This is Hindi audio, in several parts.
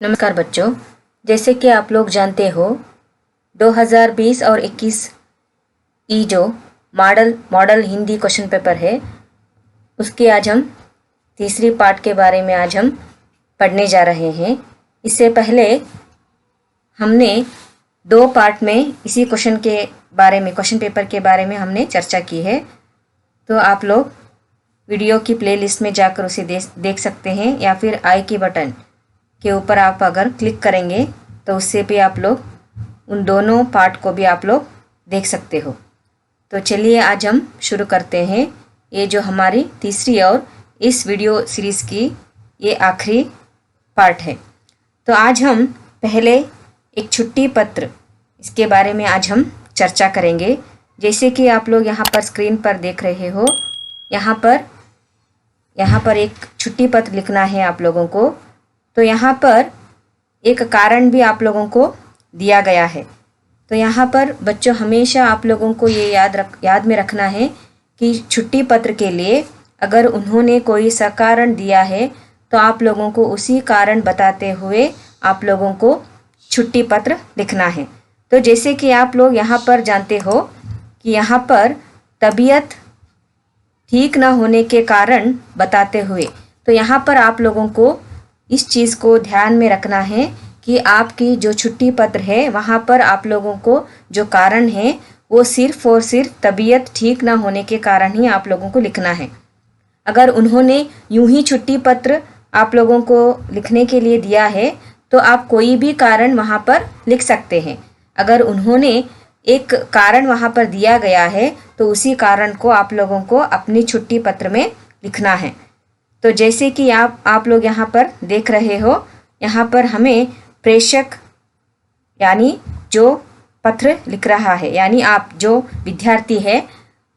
नमस्कार बच्चों, जैसे कि आप लोग जानते हो 2020 और 21 ई जो मॉडल हिंदी क्वेश्चन पेपर है उसके आज हम तीसरी पार्ट के बारे में आज हम पढ़ने जा रहे हैं। इससे पहले हमने 2 पार्ट में इसी क्वेश्चन पेपर के बारे में हमने चर्चा की है। तो आप लोग वीडियो की प्लेलिस्ट में जाकर उसे देख सकते हैं या फिर आई की बटन के ऊपर आप अगर क्लिक करेंगे तो उससे भी आप लोग उन दोनों पार्ट को भी आप लोग देख सकते हो। तो चलिए आज हम शुरू करते हैं। ये जो हमारी तीसरी और इस वीडियो सीरीज़ की ये आखिरी पार्ट है। तो आज हम पहले एक छुट्टी पत्र इसके बारे में आज हम चर्चा करेंगे। जैसे कि आप लोग यहाँ पर स्क्रीन पर देख रहे हो, यहाँ पर एक छुट्टी पत्र लिखना है आप लोगों को। तो यहाँ पर एक कारण भी आप लोगों को दिया गया है। तो यहाँ पर बच्चों हमेशा आप लोगों को ये याद में रखना है कि छुट्टी पत्र के लिए अगर उन्होंने कोई सकारण दिया है तो आप लोगों को उसी कारण बताते हुए आप लोगों को छुट्टी पत्र लिखना है। तो जैसे कि आप लोग यहाँ पर जानते हो कि यहाँ पर तबीयत ठीक ना होने के कारण बताते हुए, तो यहाँ पर आप लोगों को इस चीज़ को ध्यान में रखना है कि आपकी जो छुट्टी पत्र है वहाँ पर आप लोगों को जो कारण है वो सिर्फ और सिर्फ तबीयत ठीक ना होने के कारण ही आप लोगों को लिखना है। अगर उन्होंने यूं ही छुट्टी पत्र आप लोगों को लिखने के लिए दिया है तो आप कोई भी कारण वहाँ पर लिख सकते हैं। अगर उन्होंने एक कारण वहाँ पर दिया गया है तो उसी कारण को आप लोगों को अपनी छुट्टी पत्र में लिखना है। तो जैसे कि आप लोग यहाँ पर देख रहे हो, यहाँ पर हमें प्रेषक यानी जो पत्र लिख रहा है, यानी आप जो विद्यार्थी है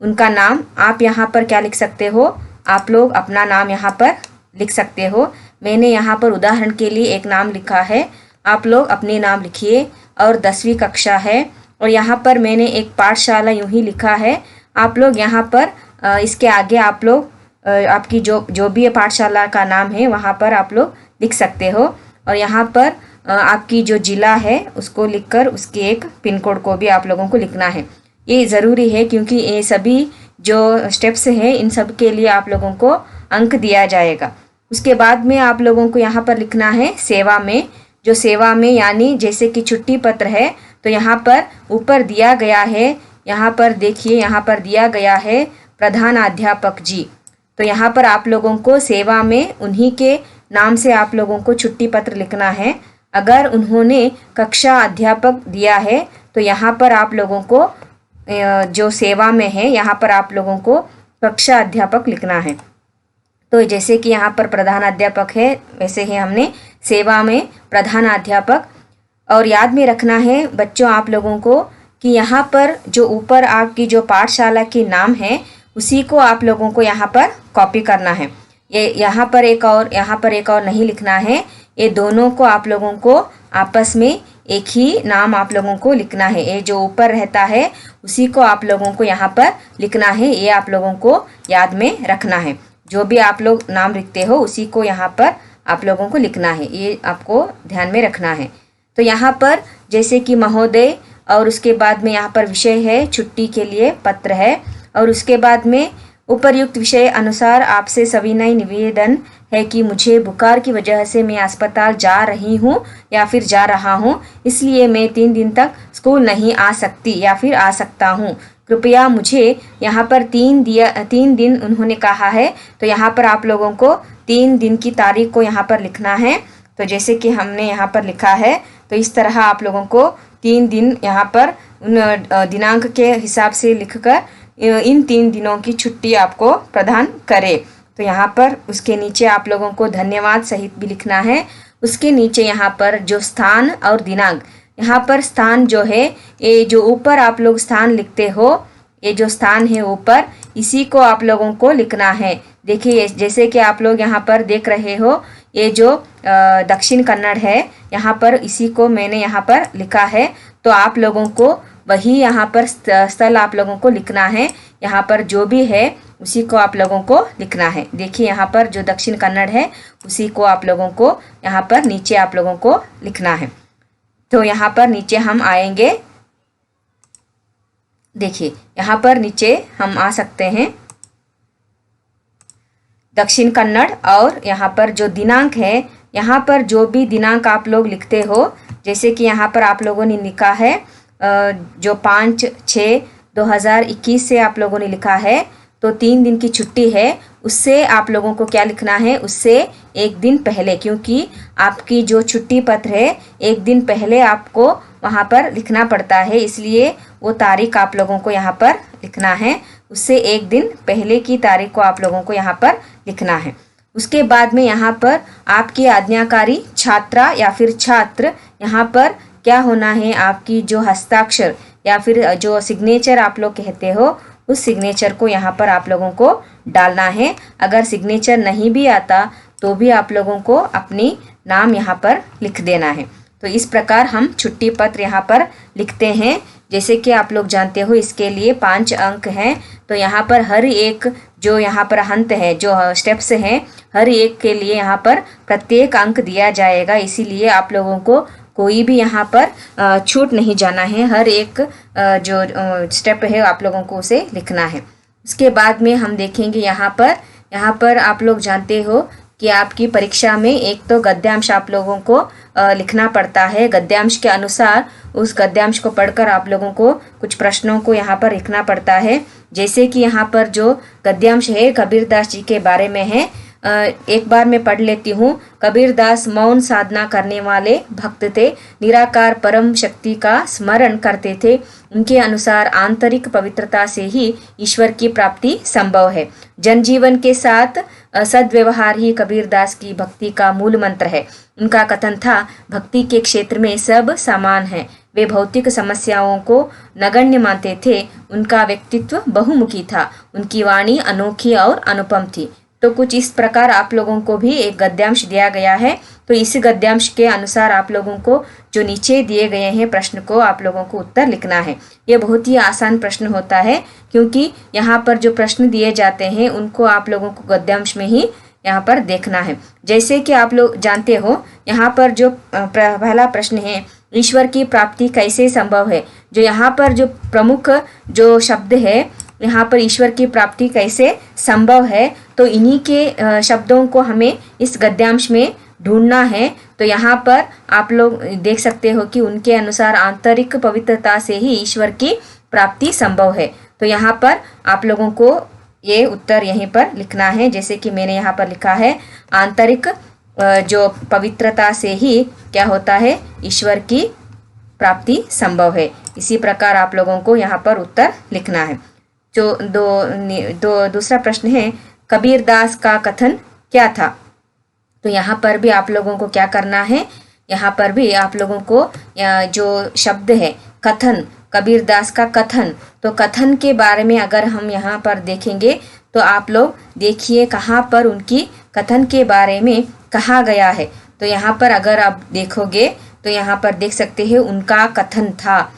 उनका नाम आप यहाँ पर क्या लिख सकते हो, आप लोग अपना नाम यहाँ पर लिख सकते हो। मैंने यहाँ पर उदाहरण के लिए एक नाम लिखा है, आप लोग अपने नाम लिखिए। और 10वीं कक्षा है और यहाँ पर मैंने एक पाठशाला यूं ही लिखा है। आप लोग यहाँ पर इसके आगे आप लोग आपकी जो भी पाठशाला का नाम है वहाँ पर आप लोग लिख सकते हो। और यहाँ पर आपकी जो ज़िला है उसको लिखकर उसके एक पिन कोड को भी आप लोगों को लिखना है। ये ज़रूरी है क्योंकि ये सभी जो स्टेप्स हैं इन सब के लिए आप लोगों को अंक दिया जाएगा। उसके बाद में आप लोगों को यहाँ पर लिखना है सेवा में। जो सेवा में यानी जैसे कि छुट्टी पत्र है तो यहाँ पर ऊपर दिया गया है, यहाँ पर देखिए यहाँ पर दिया गया है प्रधानाध्यापक जी। तो यहाँ पर आप लोगों को सेवा में उन्हीं के नाम से आप लोगों को छुट्टी पत्र लिखना है। अगर उन्होंने कक्षा अध्यापक दिया है तो यहाँ पर आप लोगों को जो सेवा में है यहाँ पर आप लोगों को कक्षा अध्यापक लिखना है। तो जैसे कि यहाँ पर प्रधानाध्यापक है वैसे ही हमने सेवा में प्रधानाध्यापक। और याद में रखना है बच्चों आप लोगों को कि यहाँ पर जो ऊपर आपकी जो पाठशाला की नाम है उसी को आप लोगों को यहाँ पर कॉपी करना है। ये यहाँ पर एक और नहीं लिखना है। ये दोनों को आप लोगों को आपस में एक ही नाम आप लोगों को लिखना है। ये जो ऊपर रहता है उसी को आप लोगों को यहाँ पर लिखना है। ये आप लोगों को याद में रखना है। जो भी आप लोग नाम लिखते हो उसी को यहाँ पर आप लोगों को लिखना है। ये आपको ध्यान में रखना है। तो यहाँ पर जैसे कि महोदय और उसके बाद में यहाँ पर विषय है, छुट्टी के लिए पत्र है। और उसके बाद में उपर्युक्त विषय अनुसार आपसे सविनय निवेदन है कि मुझे बुखार की वजह से मैं अस्पताल जा रही हूँ या फिर जा रहा हूँ, इसलिए मैं 3 दिन तक स्कूल नहीं आ सकती या फिर आ सकता हूँ। कृपया मुझे यहाँ पर 3 दिन उन्होंने कहा है तो यहाँ पर आप लोगों को 3 दिन की तारीख को यहाँ पर लिखना है। तो जैसे कि हमने यहाँ पर लिखा है तो इस तरह आप लोगों को 3 दिन यहाँ पर उन दिनांक के हिसाब से लिखकर इन 3 दिनों की छुट्टी आपको प्रदान करे। तो यहाँ पर उसके नीचे आप लोगों को धन्यवाद सहित भी लिखना है। उसके नीचे यहाँ पर जो स्थान और दिनांक, यहाँ पर स्थान जो है ये जो ऊपर आप लोग स्थान लिखते हो, ये जो स्थान है ऊपर इसी को आप लोगों को लिखना है। देखिए जैसे कि आप लोग यहाँ पर देख रहे हो ये जो दक्षिण कन्नड़ है यहाँ पर इसी को मैंने यहाँ पर लिखा है। तो आप लोगों को वही यहाँ पर स्थल आप लोगों को लिखना है। यहाँ पर जो भी है उसी को आप लोगों को लिखना है। देखिए यहाँ पर जो दक्षिण कन्नड़ है उसी को आप लोगों को यहाँ पर नीचे आप लोगों को लिखना है। तो यहाँ पर नीचे हम आएंगे, देखिए यहाँ पर नीचे हम आ सकते हैं दक्षिण कन्नड़, और यहाँ पर जो दिनांक है, यहाँ पर जो भी दिनांक आप लोग लिखते हो, जैसे कि यहाँ पर आप लोगों ने लिखा है जो 5/6/2021 से आप लोगों ने लिखा है, तो 3 दिन की छुट्टी है, उससे आप लोगों को क्या लिखना है, उससे एक दिन पहले, क्योंकि आपकी जो छुट्टी पत्र है एक दिन पहले आपको वहाँ पर लिखना पड़ता है, इसलिए वो तारीख आप लोगों को यहाँ पर लिखना है। उससे एक दिन पहले की तारीख को आप लोगों को यहाँ पर लिखना है। उसके बाद में यहाँ पर आपकी आज्ञाकारी छात्रा या फिर छात्र, यहाँ पर क्या होना है, आपकी जो हस्ताक्षर या फिर जो सिग्नेचर आप लोग कहते हो, उस सिग्नेचर को यहाँ पर आप लोगों को डालना है। अगर सिग्नेचर नहीं भी आता तो भी आप लोगों को अपनी नाम यहाँ पर लिख देना है। तो इस प्रकार हम छुट्टी पत्र यहाँ पर लिखते हैं। जैसे कि आप लोग जानते हो इसके लिए 5 अंक हैं, तो यहाँ पर हर एक जो यहाँ पर हंत है, जो स्टेप्स हैं, हर एक के लिए यहाँ पर प्रत्येक अंक दिया जाएगा, इसीलिए आप लोगों को कोई भी यहाँ पर छूट नहीं जाना है। हर एक जो स्टेप है आप लोगों को उसे लिखना है। उसके बाद में हम देखेंगे यहाँ पर आप लोग जानते हो कि आपकी परीक्षा में एक तो गद्यांश आप लोगों को लिखना पड़ता है। गद्यांश के अनुसार उस गद्यांश को पढ़कर आप लोगों को कुछ प्रश्नों को यहाँ पर लिखना पड़ता है। जैसे कि यहाँ पर जो गद्यांश है कबीरदास जी के बारे में है, एक बार मैं पढ़ लेती हूँ। कबीरदास मौन साधना करने वाले भक्त थे, निराकार परम शक्ति का स्मरण करते थे। उनके अनुसार आंतरिक पवित्रता से ही ईश्वर की प्राप्ति संभव है। जनजीवन के साथ सद्व्यवहार ही कबीरदास की भक्ति का मूल मंत्र है। उनका कथन था, भक्ति के क्षेत्र में सब समान है। वे भौतिक समस्याओं को नगण्य मानते थे। उनका व्यक्तित्व बहुमुखी था। उनकी वाणी अनोखी और अनुपम थी। तो कुछ इस प्रकार आप लोगों को भी एक गद्यांश दिया गया है। तो इस गद्यांश के अनुसार आप लोगों को जो नीचे दिए गए हैं प्रश्न को आप लोगों को उत्तर लिखना है। ये बहुत ही आसान प्रश्न होता है, क्योंकि यहाँ पर जो प्रश्न दिए जाते हैं उनको आप लोगों को गद्यांश में ही यहाँ पर देखना है। जैसे कि आप लोग जानते हो यहाँ पर जो पहला प्रश्न है, ईश्वर की प्राप्ति कैसे संभव है। जो यहाँ पर जो प्रमुख जो शब्द है, यहाँ पर ईश्वर की प्राप्ति कैसे संभव है, तो इन्हीं के शब्दों को हमें इस गद्यांश में ढूंढना है। तो यहाँ पर आप लोग देख सकते हो कि उनके अनुसार आंतरिक पवित्रता से ही ईश्वर की प्राप्ति संभव है। तो यहाँ पर आप लोगों को ये उत्तर यहीं पर लिखना है। जैसे कि मैंने यहाँ पर लिखा है, आंतरिक जो पवित्रता से ही क्या होता है, ईश्वर की प्राप्ति संभव है। इसी प्रकार आप लोगों को यहाँ पर उत्तर लिखना है। जो दूसरा प्रश्न है, कबीरदास का कथन क्या था। तो यहाँ पर भी आप लोगों को क्या करना है, यहाँ पर भी आप लोगों को जो शब्द है कथन, कबीरदास का कथन, तो कथन के बारे में अगर हम यहाँ पर देखेंगे तो आप लोग देखिए कहाँ पर उनकी कथन के बारे में कहा गया है। तो यहाँ पर अगर आप देखोगे तो यहाँ पर देख सकते हैं उनका कथन था,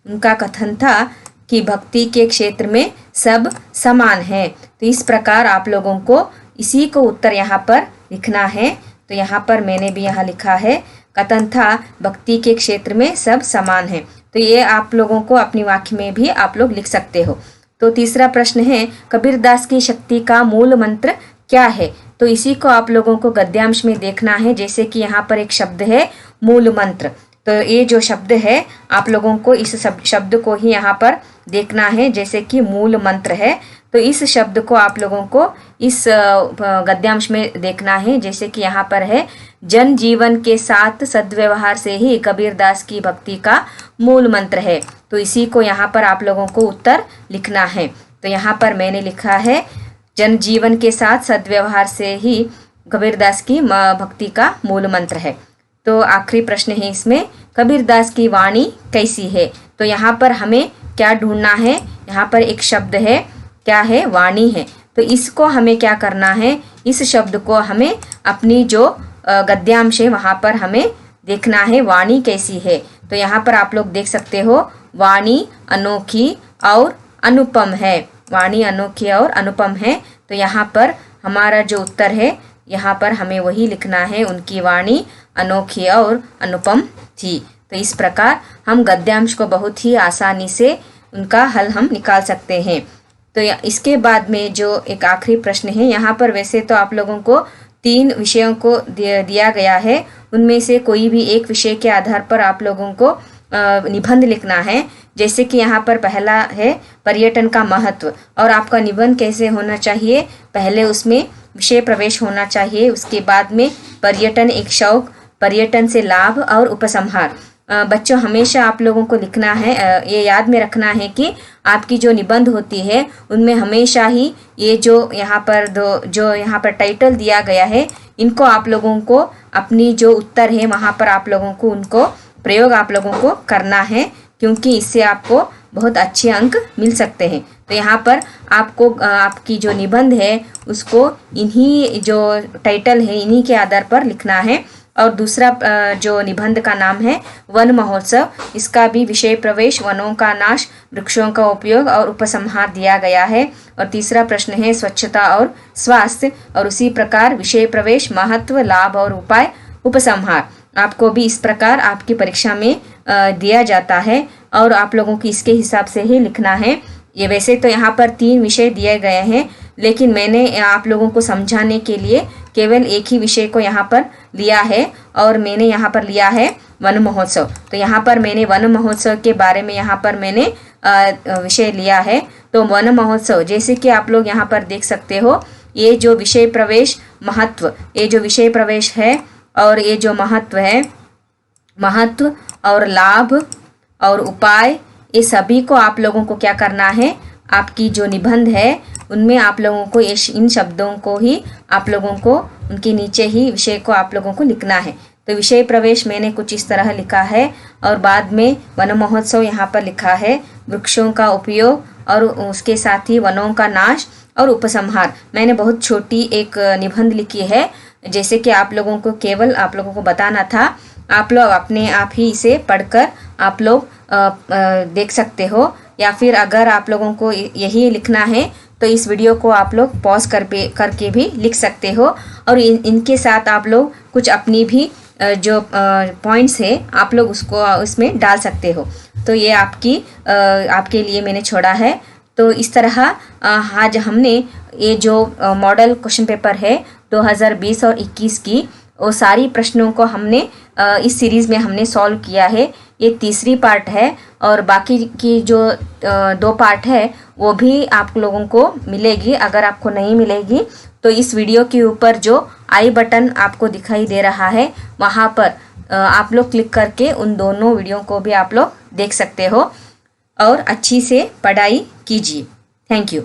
उनका कथन था कि भक्ति के क्षेत्र में सब समान है। तो इस प्रकार आप लोगों को इसी को उत्तर यहाँ पर लिखना है। तो यहाँ पर मैंने भी यहाँ लिखा है, कथन था भक्ति के क्षेत्र में सब समान है। तो ये आप लोगों को अपनी वाक्य में भी आप लोग लिख सकते हो। तो तीसरा प्रश्न है, कबीरदास की शक्ति का मूल मंत्र क्या है। तो इसी को आप लोगों को गद्यांश में देखना है। जैसे कि यहाँ पर एक शब्द है मूल मंत्र, तो ये जो शब्द है आप लोगों को इस शब्द को ही यहाँ पर देखना है। जैसे कि मूल मंत्र है, तो इस शब्द को आप लोगों को इस गद्यांश में देखना है। जैसे कि यहाँ पर है, जन जीवन के साथ सद्व्यवहार से ही कबीरदास की भक्ति का मूल मंत्र है। तो इसी को यहाँ पर आप लोगों को उत्तर लिखना है। तो यहाँ पर मैंने लिखा है, जन जीवन के साथ सद्व्यवहार से ही कबीरदास की भक्ति का मूल मंत्र है। तो आखिरी प्रश्न है इसमें, कबीरदास की वाणी कैसी है। तो यहाँ पर हमें क्या ढूंढना है, यहाँ पर एक शब्द है, क्या है, वाणी है। तो इसको हमें क्या करना है, इस शब्द को हमें अपनी जो गद्यांश है वहाँ पर हमें देखना है वाणी कैसी है। तो यहाँ पर आप लोग देख सकते हो, वाणी अनोखी और अनुपम है। वाणी अनोखी और अनुपम है। तो यहाँ पर हमारा जो उत्तर है, यहाँ पर हमें वही लिखना है, उनकी वाणी अनोखी और अनुपम थी। तो इस प्रकार हम गद्यांश को बहुत ही आसानी से उनका हल हम निकाल सकते हैं। तो इसके बाद में जो एक आखिरी प्रश्न है, यहाँ पर वैसे तो आप लोगों को 3 विषयों को दिया गया है, उनमें से कोई भी एक विषय के आधार पर आप लोगों को निबंध लिखना है। जैसे कि यहाँ पर पहला है पर्यटन का महत्व, और आपका निबंध कैसे होना चाहिए, पहले उसमें विषय प्रवेश होना चाहिए, उसके बाद में पर्यटन एक शौक, पर्यटन से लाभ और उपसंहार। बच्चों हमेशा आप लोगों को लिखना है, ये याद में रखना है कि आपकी जो निबंध होती है उनमें हमेशा ही ये जो यहाँ पर टाइटल दिया गया है, इनको आप लोगों को अपनी जो उत्तर है वहाँ पर आप लोगों को उनको प्रयोग आप लोगों को करना है, क्योंकि इससे आपको बहुत अच्छे अंक मिल सकते हैं। तो यहाँ पर आपको आपकी जो निबंध है उसको इन्हीं जो टाइटल है इन्हीं के आधार पर लिखना है। और दूसरा जो निबंध का नाम है वन महोत्सव, इसका भी विषय प्रवेश वनों का नाश, वृक्षों का उपयोग और उपसंहार दिया गया है। और तीसरा प्रश्न है स्वच्छता और स्वास्थ्य, और उसी प्रकार विषय प्रवेश, महत्व, लाभ और उपाय, उपसंहार। आपको भी इस प्रकार आपकी परीक्षा में दिया जाता है और आप लोगों को इसके हिसाब से ही लिखना है। ये वैसे तो यहाँ पर 3 विषय दिए गए हैं, लेकिन मैंने आप लोगों को समझाने के लिए केवल एक ही विषय को यहाँ पर लिया है, और मैंने यहाँ पर लिया है वन महोत्सव। तो यहाँ पर मैंने वन महोत्सव के बारे में यहाँ पर मैंने विषय लिया है। तो वन महोत्सव जैसे कि आप लोग यहाँ पर देख सकते हो, ये जो विषय प्रवेश महत्व, ये जो विषय प्रवेश है और ये जो महत्व है, महत्व और लाभ और उपाय, ये सभी को आप लोगों को क्या करना है, आपकी जो निबंध है उनमें आप लोगों को इन शब्दों को ही आप लोगों को उनके नीचे ही विषय को आप लोगों को लिखना है। तो विषय प्रवेश मैंने कुछ इस तरह लिखा है, और बाद में वन महोत्सव यहाँ पर लिखा है, वृक्षों का उपयोग और उसके साथ ही वनों का नाश और उपसंहार। मैंने बहुत छोटी एक निबंध लिखी है, जैसे कि आप लोगों को केवल आप लोगों को बताना था। आप लोग अपने आप ही इसे पढ़कर आप लोग देख सकते हो, या फिर अगर आप लोगों को यही लिखना है तो इस वीडियो को आप लोग पॉज करके भी लिख सकते हो, और इनके साथ आप लोग कुछ अपनी भी जो पॉइंट्स है आप लोग उसको उसमें डाल सकते हो। तो ये आपके लिए मैंने छोड़ा है। तो इस तरह आज हमने ये जो मॉडल क्वेश्चन पेपर है 2020 और 21 की, वो सारी प्रश्नों को हमने इस सीरीज़ में हमने सॉल्व किया है। ये तीसरी पार्ट है, और बाकी की जो 2 पार्ट है वो भी आप लोगों को मिलेगी। अगर आपको नहीं मिलेगी तो इस वीडियो के ऊपर जो आई बटन आपको दिखाई दे रहा है वहाँ पर आप लोग क्लिक करके उन दोनों वीडियो को भी आप लोग देख सकते हो, और अच्छी से पढ़ाई कीजिए। Thank you.